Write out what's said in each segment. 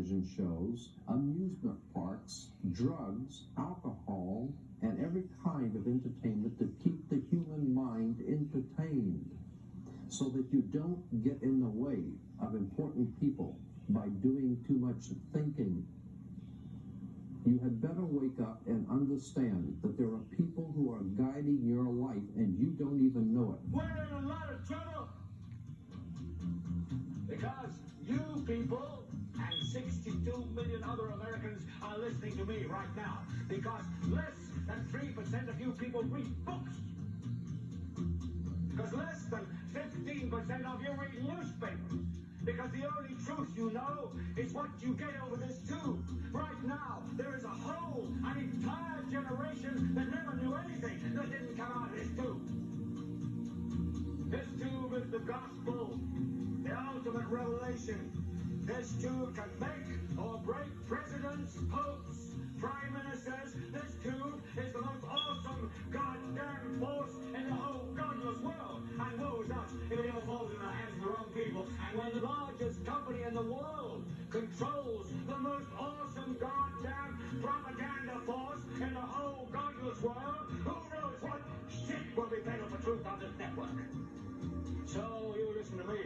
television shows, amusement parks, drugs, alcohol, and every kind of entertainment to keep the human mind entertained, so that you don't get in the way of important people by doing too much thinking. You had better wake up and understand that there are people who are guiding your life and you don't even know it. We're in a lot of trouble because you people and 62 million other Americans are listening to me right now, because less than 3% of you people read books, because less than 15% of you read newspapers, because the only truth you know is what you get over this tube. Right now, there is an entire generation that never knew anything that didn't come out of this tube. This tube is the gospel, the ultimate revelation. This tube can make or break presidents, popes, prime ministers. This tube is the most awesome goddamn force in the whole godless world. And woe is us if it ever falls in the hands of the wrong people. And when the largest company in the world controls the most awesome goddamn propaganda force in the whole godless world, who knows what shit will be peddled for truth on this network. So you listen to me.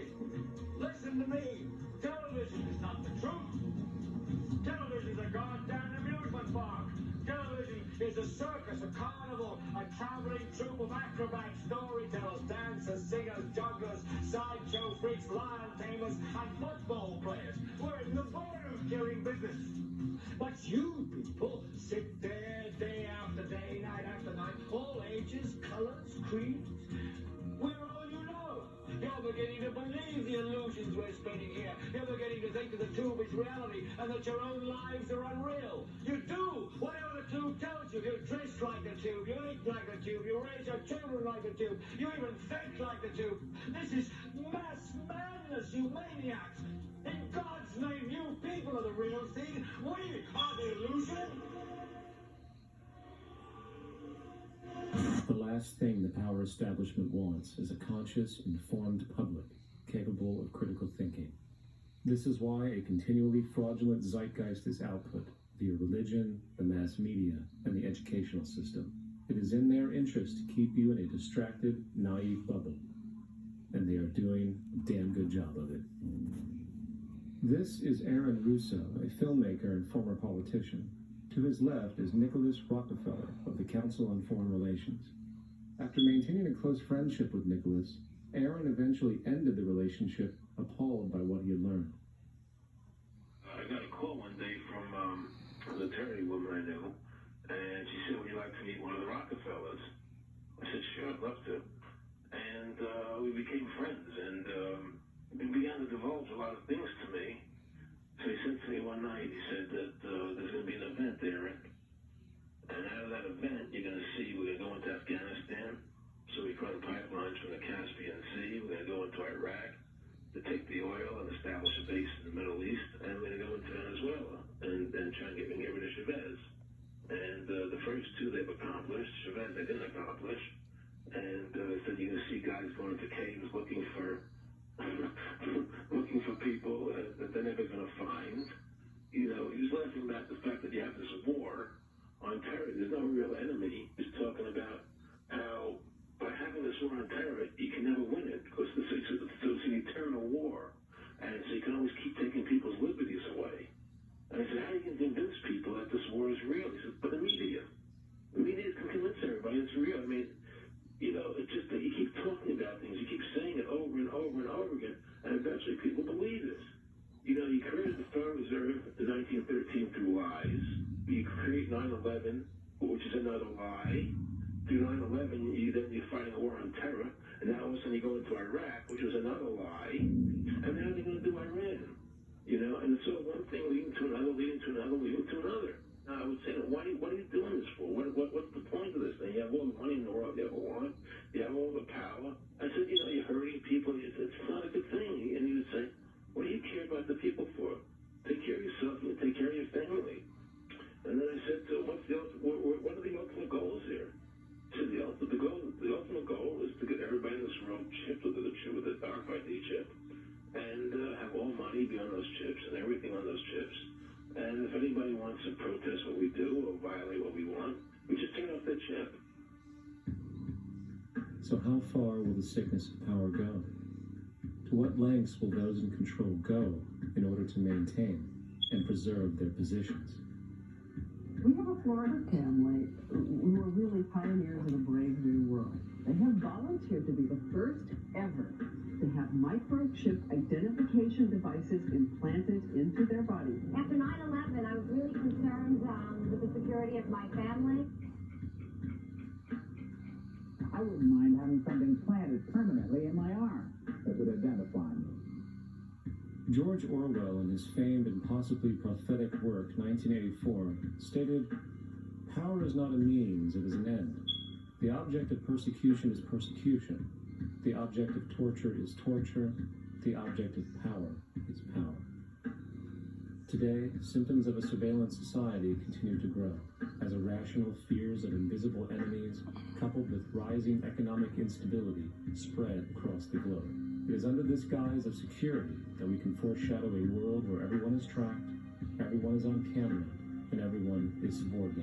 Listen to me. Television is not the truth. Television is a goddamn amusement park. Television is a circus, a carnival, a traveling troupe of acrobats, storytellers, dancers, singers, jugglers, sideshow freaks, lion tamers, and football players. We're in the border-killing business. But you people sit there day after day, night after night, all ages, colors, creeds. We're all you know. You're beginning to believe the illusions we're spinning here. You're beginning to think that the tube is reality and that your own lives are unreal. You do whatever the tube tells you. You dress like the tube, you eat like the tube, you raise your children like the tube, you even think like the tube. This is mass madness, you maniacs. In God's name, you people are the real thing. We are the illusion. The last thing the power establishment wants is a conscious, informed public capable of critical thinking. This is why a continually fraudulent zeitgeist is output via religion, the mass media, and the educational system. It is in their interest to keep you in a distracted, naive bubble, and they are doing a damn good job of it. This is Aaron Russo, a filmmaker and former politician. To his left is Nicholas Rockefeller of the Council on Foreign Relations. After maintaining a close friendship with Nicholas, Aaron eventually ended the relationship, appalled by what he had learned. I got a call one day from an attorney woman I knew, and she said, "Would you like to meet one of the Rockefellers?" I said, "Sure, I'd love to." And we became friends, and he began to divulge a lot of things to me. So he said to me one night, he said that there's going to be an event there, and out of that event, you're going to see we're going to go into Afghanistan. So we run pipelines from the Caspian Sea. We're going to go into Iraq to take the oil and establish a base in the Middle East, and we're going to go into Venezuela and try and get rid of Chavez. And the first two they've accomplished. Chavez they didn't accomplish. And said you're going to see guys going into caves looking for people that they're never going to find. You know, he was laughing about the fact that you have this war on terror. There's no real enemy. He's talking about how by having this war on terror, you can never win it because it's an eternal war. And so you can always keep taking people's liberties away. And I said, how are you going to convince people that this war is real? He said, but the media can convince everybody it's real. I mean, you know, it's just that you keep talking about things, you keep saying it over and over and over again, and eventually people believe this. You know, you created the Federal Reserve in 1913 through lies. You create 9/11, which is another lie. Through 9/11, you're fighting a war on terror, and now all of a sudden you go into Iraq, which was another lie, and now they're going to do Iran. You know, and it's all one thing leading to another, leading to another, leading to another. Now, I would say, what are you doing this for? What's the point of this thing? You have all the money in the world you ever want. You have all the power. I said, you know, you're hurting people. It's not a good thing. And he would say, what do you care about the people for? Take care of yourself and take care of your family. And then I said to him, what are the ultimate goals here? He said, the ultimate goal is to get everybody in this world chipped with the RFID chip and have all money be on those chips and everything on those chips. And if anybody wants to protest what we do or violate what we want, we just turn off their chip. So how far will the sickness of power go? To what lengths will those in control go in order to maintain and preserve their positions? We have a Florida family who are really pioneers in a brave new world. They have volunteered to be the first ever to have microchip identification devices implanted into their bodies. After 9/11, I was really concerned with the security of my family. I wouldn't mind having something planted permanently in my arm that would identify me. George Orwell, in his famed and possibly prophetic work, 1984, stated, "Power is not a means, it is an end. The object of persecution is persecution. The object of torture is torture. The object of power is power." Today, symptoms of a surveillance society continue to grow, as irrational fears of invisible enemies, coupled with rising economic instability, spread across the globe. It is under this guise of security that we can foreshadow a world where everyone is tracked, everyone is on camera, and everyone is subordinate.